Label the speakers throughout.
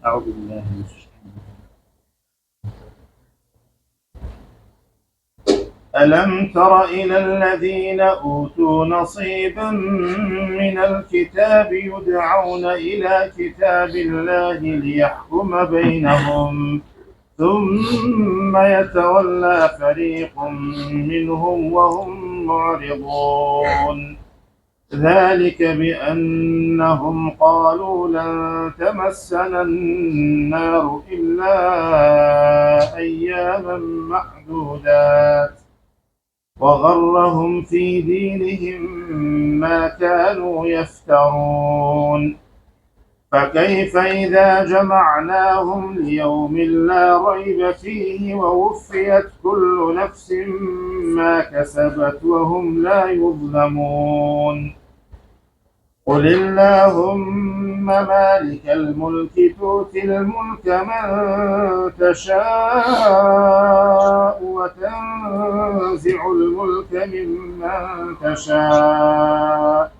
Speaker 1: أعوذ بالله من الشيطان. ألم تر إلى الذين أوتوا نصيبا من الكتاب يدعون إلى كتاب الله ليحكم بينهم ثم يتولى فريق منهم وهم معرضون ذلك بأنهم قالوا لن تمسنا النار إلا أياما معدودات وغرهم في دينهم ما كانوا يفترون فكيف إذا جمعناهم ليوم لا ريب فيه ووفيت كل نفس ما كسبت وهم لا يظلمون قل اللهم مالك الملك تؤتي الملك من تشاء وتنزع الملك ممن تشاء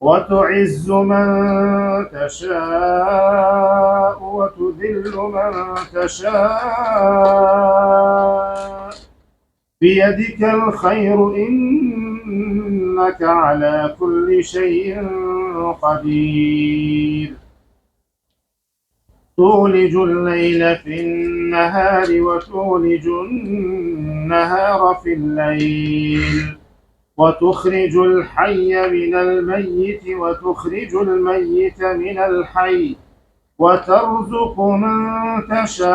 Speaker 1: وتعز من تشاء وتذل من تشاء بيدك الخير إنك على كل شيء قدير تولج الليل في النهار وتولج النهار في الليل وتخرج الحي من الميت وتخرج الميت من الحي وترزق من تشاء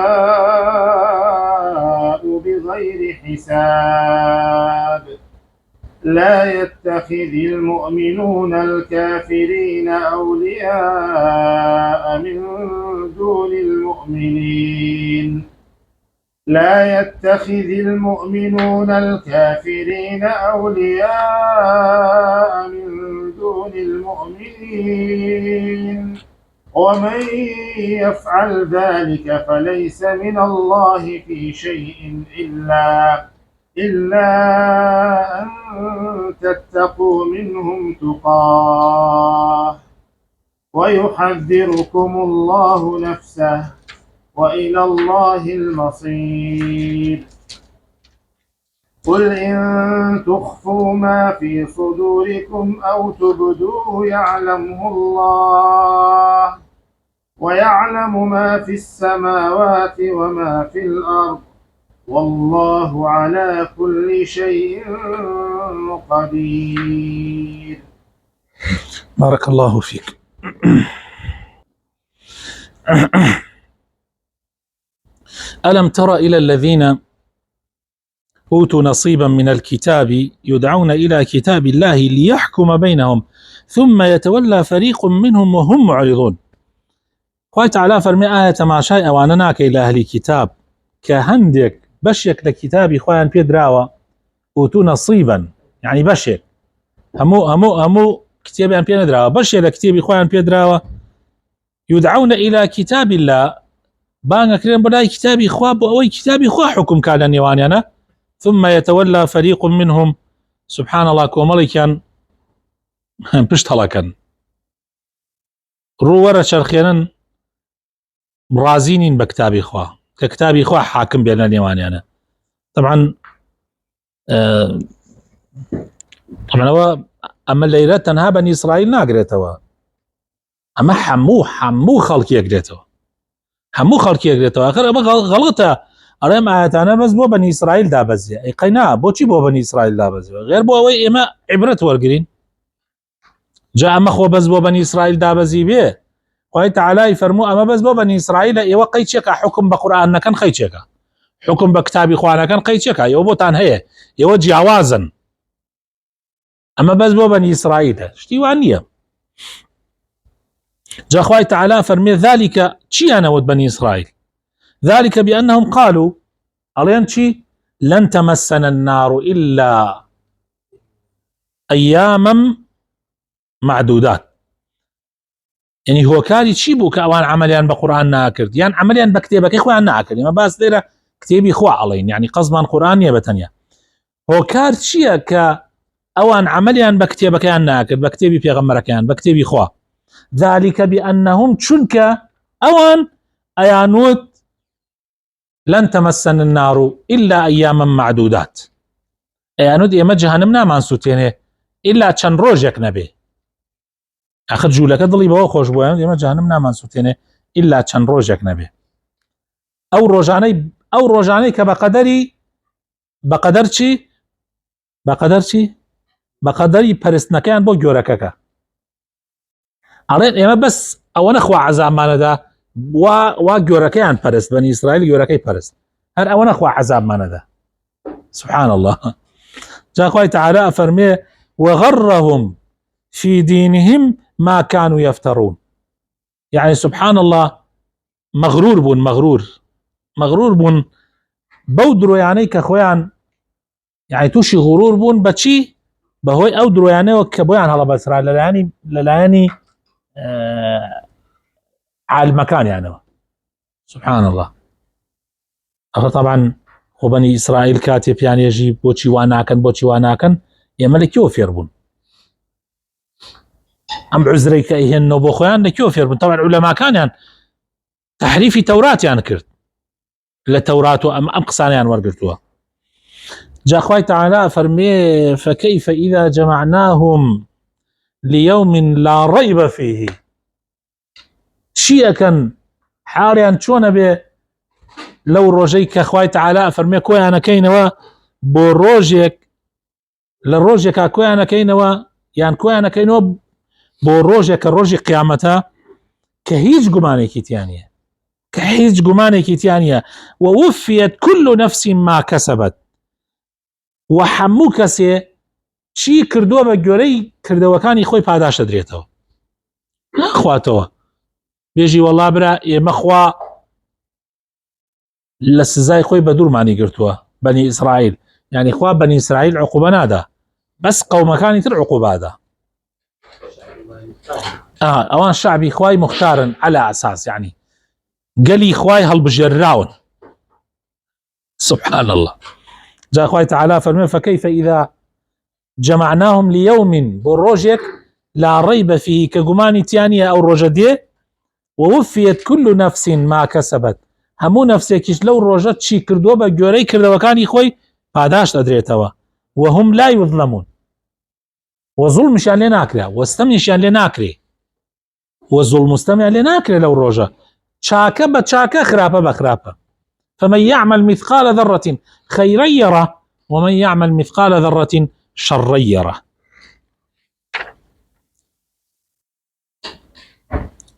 Speaker 1: بغير حساب لا يتخذ المؤمنون الكافرين أولياء من دون المؤمنين لا يتخذ المؤمنون الكافرين أولياء من دون المؤمنين ومن يفعل ذلك فليس من الله في شيء إلا أن تتقوا منهم تقاه ويحذركم الله نفسه وإلى الله المصير قل إن تخفوا ما في صدوركم أو تبدوه يعلمه الله ويعلم ما في السماوات وما في الأرض والله على كل شيء قدير.
Speaker 2: بارك الله فيك. ألم تر إلى الذين أوتوا نصيبا من الكتاب يدعون إلى كتاب الله ليحكم بينهم ثم يتولى فريق منهم وهم معرضون. خوای تعالی فرمی ئایا تەماشای ئەوانە ناکەی لە ئەهلی کتاب کە هەندێک بەشێک لە کتابی خۆیان پێدراوە ئوتو نەصیبن یعنی بەشێک هەموو کتێبیان پێ نەدراوە بەشێک لە کتێبی خۆیان پێدراوە يدعون إلى كتاب الله بانەکرێن بەلای کتابی خوا بۆ ئەوەی کتابی خوا حکم کا لە نێوانیانە ثم يتولى فريق منهم سبحان الله کۆمەڵێکیان پشت هەڵەکەن ڕووەرە چەرخێنن ڕازینین بە کتابی خوا کە کتابی خوا حاکم بێن لە نێوانیانە. طبعا ئەمە لەیرە تەنها بەنی ئیسرائیل ناگرێتەوە ئەمە هەموو خەڵکیەکرێتەوە ئەخر ئەمە غەڵەتە ئەڵێم ئاەتانە بەس بۆ بەنی ئیسرائیل دابەزیە ئەیقەینا بۆچی بۆ بەنی ئیسرائیل دابەزیەوە غێر بۆ ئەوەی ئێمە عیبرەت وەرگرین جا ئەمە خۆ بەس بۆ بەنی ئیسرائیل دابەزی بێ خوای تعالی فەرموو ئەمە بەس بۆ بەنی ئیسرائیلە ئێوە قەی چێکە حکم بە قورئان نەکەن خەی چێکە حکم بە کتابی خوانەکەن قەی چێکە ئێوە بۆتان هەیە ئێوە جیاوازن ئەمە بەس بۆ بەنی ئیسرائیلە شتی وان نییە. جا خوای تعالی فەرمێ ذلك چیانەوت بەنی ئیسرائیل ذلك بأنهم قالوا ألين شي لن تمسنا النار إلا أياما معدودات يعني هو كاري شي بو كأوان عمليان بقرآن ناكرد يعني عمليان بكتابك إخوان ناكرد ما باس ديرا كتابي إخوة علين يعني قصبان قرآن يبتنيا هو كار شي كأوان عمليان بكتابك ناكرد بكتابي في غمركان بكتابي إخوة ذلك بأنهم چونك اوان ايانوت لن تمسن النار الا اياما معدودات ايانوت ايما جهنمنا مانسوتينه الا چەند ڕۆژێک نەبێ اخر جوولەکە دڵی بەوە خۆش بووە ئێمە جهنم نامانسوتێنێ الا چەند ڕۆژێک نەبێ ئەو ڕۆژانەی کە بەقەدەر چی بەقەدەری پەرستنەکەیان بۆ گۆرەکەکە ئەڵێن ئێمە بەس ئەوە نەخوا عەزابمانەدا وا گۆرەکەیان پەرست بەنی ئیسرائیل گۆرەکەی پەرست هەر ئەوە نەخوا عەزابمانەدا سبحان الله جا خوای تعالی فەرمێ وغرهم في دينهم ما كانوا يفترون يعني سبحان الله مغرور بون بودرو يعني كخويان يعني توشي غرور بون بچي بهوي او درو يعني وكبويان هلا بسرا للاني على المكان يعني سبحان الله طبعا خو بني اسرائيل كاتب يعني يجيب بوشي واناكن يملك يوفير بون ام عذري كايهن بو خويان نكيوفير بون طبعا علماء كان يعني تحريفي توراة يعني كرت لتوراة ام قصان يعني ورقرتوها جاء خوي تعالى فرمي فكيف اذا جمعناهم ليوم لا ريب فيه شيئا كان حاليا شون به لو روجيك خوي تعالى فرمي كوي انا كينوا بو روجيك للروجيك كوي انا كينوا يعني كوي انا كينوا بو روجيك الروجي قيامتها كهيج قمانيكي تيانية ووفيت كل نفس ما كسبت وحمو كسي چی کردووە بە گوێرەی کردەوەکانی خۆی پاداش دەدرێتەوە ناخواتەوە بێژی وەڵا برا ئێمە خوا لە سزای خۆی بە دوورمانی گرتووە بەنی ئیسرائیل یعنی خوا بەنی ئیسرائیل عقوبە نادا بەس قەومەکانی تر عقوبادا ئەوان شعبی خوای مختارن على ئەساس یعنی قالي خواي هالبجراون سبحان الله جاء خواي تعالى فرمي فكيف إذا جمعناهم ليوم بروجك لا ريب فيه كجماني تيانية أو رجدية ووفيت كل نفس ما كسبت همو نفسك لو رجت شي كردوه بجوري كردوه كان يخوي پاداش أدريتوا وهم لا يظلمون وظلم مشان لناكره واستمع شان لناكره والظلم مستمع لناكره لو رجت شاكة بشاكة خرابة بخرابة فمن يعمل مثقال ذرة خيرا يره ومن يعمل مثقال ذرة شرا يره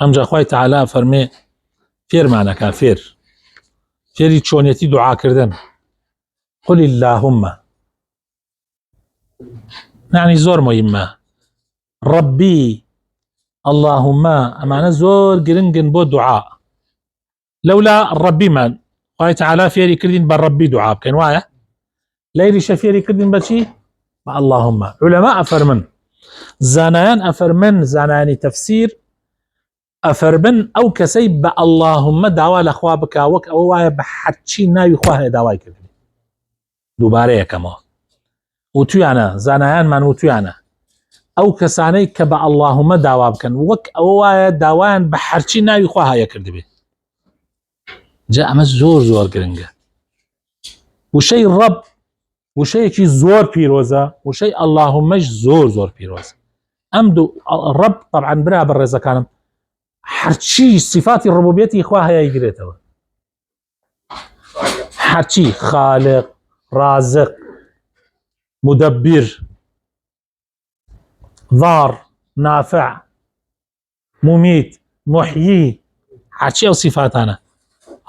Speaker 2: أمجا أخوي تعالى فرمي فير معنا كافر فيري تشونيتي دعاء كردن قل اللهم يعني زور مهمة ربي اللهم أمانا زور قرنقن بو دعاء لولا الربي من قال تعالى فيري كردين بالربي دعاء كان وايا ليلي شفيري كردين بشي اللهم علماء أفرمن زانيان أفرمن زانياني تفسير أفرمن أو كسيب اللهم دعوة لأخوابك وك أو وايا بحتشي ناوي خواه دعوة كردين دوباره كما وتيانا زانيان من وتيانا أو كساني كبا اللهم دعوة بكن وك أو وايا دعوان بحتشي ناوي خواه يكردين جاء مس زور قرنقه وشي الرب وشي كي زور بيروزا وشي اللهم زور بيروزا امدو الرب طبعا برا بالرزا كان حرشي صفات الربوبيه اخواها يقريتها حرشي خالق رازق مدبر ضار نافع مميت محيي حرشي وصفاتنا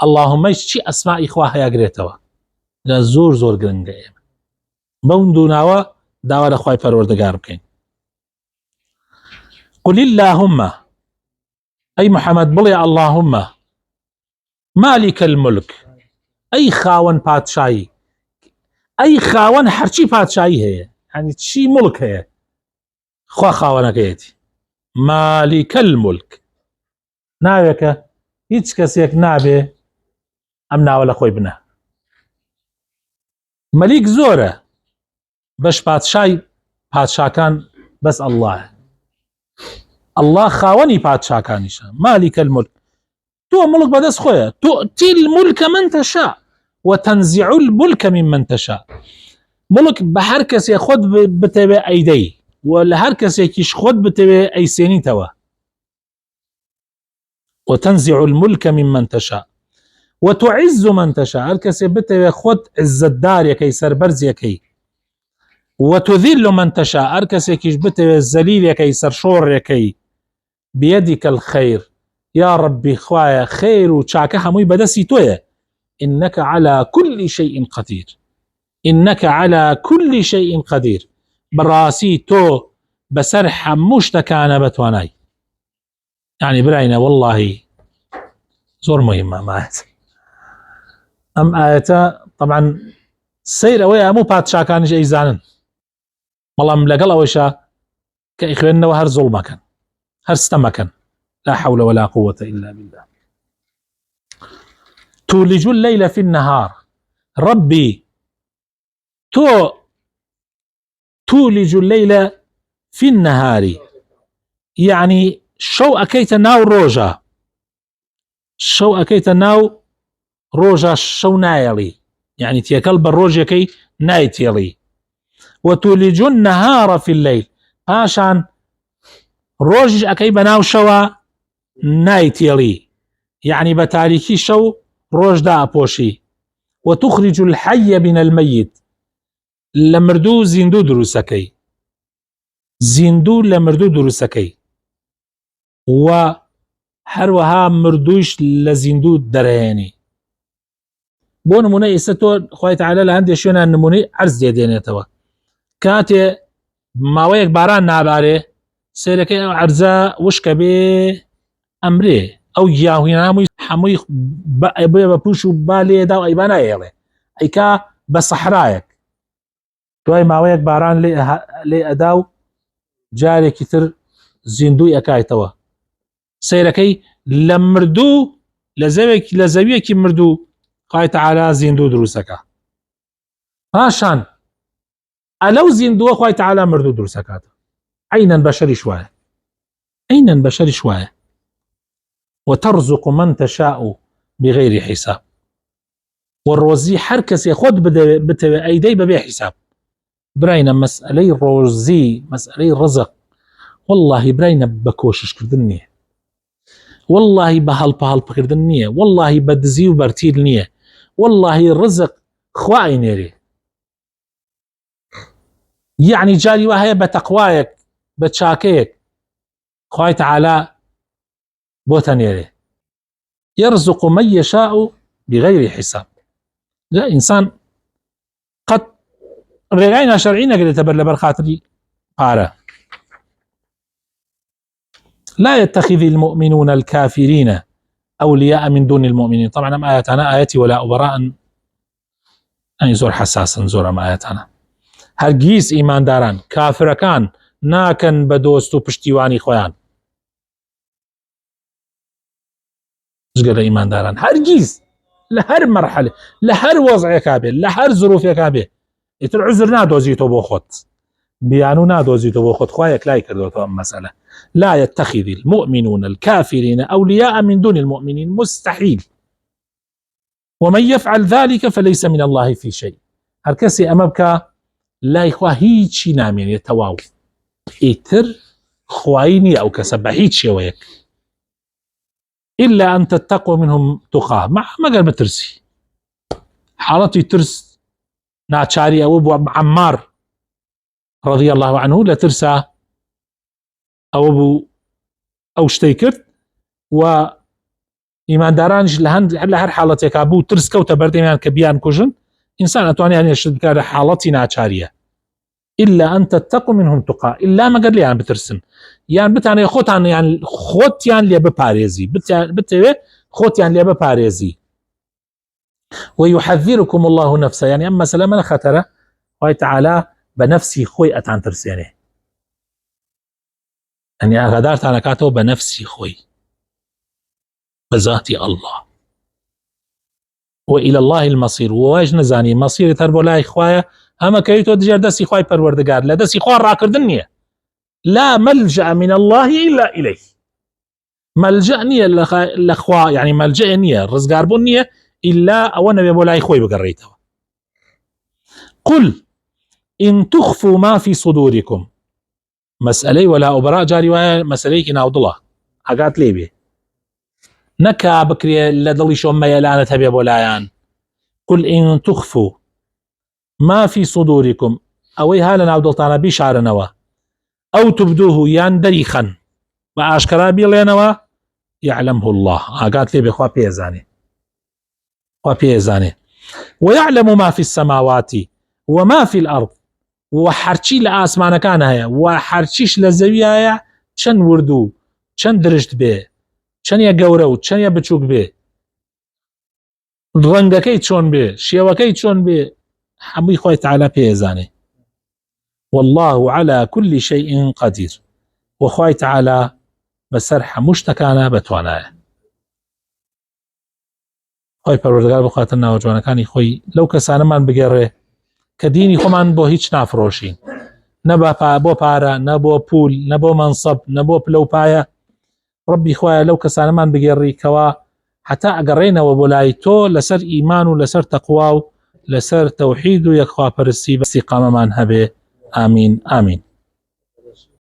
Speaker 2: اللهم شي اسماء اخواها يقريتوا لا زور قرنقه بون دوناوا داوا لخواي پروردگار بكين قل اللهم اي محمد بلي اللهم مالك الملك اي خاون باتشاي اي خاون حرشي باتشاي هي يعني شي ملك هي خوا خاونك يتي مالك الملك ناويك هيتش كسيك نابي امنا ولا خوي بنا مليك زوره باش پادشاکان بس الله خاوني پادشاکانیشه مالك الملك تو ملك بدس خويا تؤتي الملك من تشاء وتنزع الملك ممن تشاء. ملك بهر کس خود بتبه ایدی ولا هر کس کیش خود بتبه ایسینی توا. وتنزع الملك ممن تشاء وتعز من تشاء، هر کس بتبه خود عزت دار یکی سربرز یکی. وتذل من تشاء، هر کس کیش بتبه ذلیل یکی سرشور یکی. بيدك الخير يا ربي خوايا خير وشاك هموي بدسي تويا. إنك على كل شيء قدير، إنك على كل شيء قدير. براسي تو بسرح مشتكانا بتواناي. يعني براينا والله زور مهمة ما أم آياتا طبعا سير أويا مو باتشا كان جاي زانن والله ملقل أويشا كإخواننا وهر ظلما كان هر ستما كان. لا حول ولا قوة إلا بالله. تولج الليل في النهار، ربي تولج الليل في النهار، يعني شو أكيت ناو روجا، شو أكيت ناو روجا شو نايلي، يعني تيا كلب الروجا كي نايتيلي. وتولج النهار في الليل، عشان روج أكي بناو شوا نايتيلي، يعني بتاريخي شو روج دا أبوشي. وتخرج الحي من الميت، لمردو زندو دروسكي، زندو لمردو دروسكي. وهروها مردوش لزندو درهاني. بو نمونه إستو خواه تعالى لهند يشونا نمونه عرض دينيتوا كاتي ماويك باران ناباره سيركي عرضا وشك بي أمري أو ياهوين حموي بپوشو بالي داو أيبانا يلي أيكا بصحرايك توي ماويك باران لي أداو جاري كتر زندوي أكايتوا سيركي لمردو لزويك مردو قايت على زندو دروسكا هاشان ألو زندو قايت على مردو دروسكا عينا بشري شوية، عينا بشري شوية. وترزق من تشاء بغير حساب، والروزي حركس ياخد بتبع ايدي ببيع حساب. براينا مسألة روزي مسألة رزق والله براينا بكوشش كردنية، والله بهالب كردنية، والله بدزي وبرتيل نية، والله الرزق خواي نيري. يعني جاري وهي بتقوايك بتشاكيك خواي تعالى بوتنيري. يرزق من يشاء بغير حساب. لا إنسان قد رغينا شرعينا قد يتبرل خاطري قال لا يتخذ المؤمنون الكافرين أولياء من دون المؤمنين. طبعا أم آياتنا آياتي ولا أبراء أي زور حساسا زور أم آياتنا هرگيز إيمان داران كافر كان ناكن بدوستو پشتیوانی خویان جگل إيمان داران هرگيز لهر مرحلة لهر وضع كابه لهر ظروف كابه يتر عذر نادوزيتو بو خود بيانو نادوزيتو بو خود خوايك لا يكردوتو أم مسألة. لا يتخذ المؤمنون الكافرين أولياء من دون المؤمنين مستحيل. ومن يفعل ذلك فليس من الله في شيء. هركسي أمبكا لا يخواه هيتشي نامين يتواو إتر خوايني أو كسبا هيتشي ويك إلا أن تتقوا منهم تقاه ما قال بترسي حالتي ترس ناتشاري أو أبو عمار رضي الله عنه لا ترسى أو أبو أو شتيكرت و إيمان دارانش لهند لهر حالتي كابو ترس كوتا برديمان كبيان كوجن إنسان أتواني أن يشد كار حالتي ناتشارية إلا أن تتقوا منهم تقاه إلا ما قال لي يعني بترسن يعني بتعني خوتان يعني خوت يعني لي بباريزي بتعني خوت يعني لي بباريزي. ويحذركم الله نفسه يعني أما سلامنا خطرة الله تعالى بنفسي خوي أتعن ترسينه يعني أغدارت أنا كاتو بنفسي خوي بذاتي الله. وإلى الله المصير وواج نزاني مصير تربو لا إخوايا أما كيتو دجار دسي خواي پروردگار لا دسي خوار راكردنية لا ملجأ من الله إلا إليه ملجأ نییە لەخوا يعني ملجأ نییە ڕزگاربوون نییە إلا ئەوە نەبێ بۆ لای خۆی بگەڕێیتەوە. قل إن تخفوا ما في صدوركم مسألة ولا أبراء جاري وایە مەسەلەیەکی ناودڵە ئاگات لێ بێ نەکا بکرێ لە دڵی شۆ مەیەلانت هەبێ بۆ لایەن. قل إن تخفوا ما في صدوركم ئەوەی ها لە ناودڵتانە بیشارنەوە ئەو تبدوه یان دەریخەن بە ئاشکرا بیڵێنەوە يعلمه الله ئاگات لێ بێ خوا پێزانێ خوا پێزانێ ويعلم ما في السماوات وما في الأرض وحرچی لە ئاسمانەکان هەیە و حرچیش لە زەوی هەیە چەند ورد و چەند درشت بێ چەندە گەورە و چەندە بچووک بێ ڕەنگەکەی چۆن بێ شێوەکەی چۆن بێ هەمووی خۆی تەعالە پێزانێ. والله على كل شيء قدير وخوای تەعالە بەسەر هەموو شتەکانە بەتوانایە. خۆی پەروەردگار بخواتە ناوە جوانەکانی خۆی لەو کەسانەمان بگێڕێ کە دینی خۆمان بۆ هیچ نافرۆشین نە بۆ پارە نە بۆ پول نە بۆ مەنسەب نە بۆ پلەپایە. ڕەبی خوایە لەو کەسانەمان بگێڕی کەوا حتا ئەگەڕێنەوە بۆ لای تۆ لەسەر ئیمان و لەسەر تەقوا و لەسەر تەوحید و یەکخواپەرستی بە استیقامەمان هەبێ. ئامین ئامین.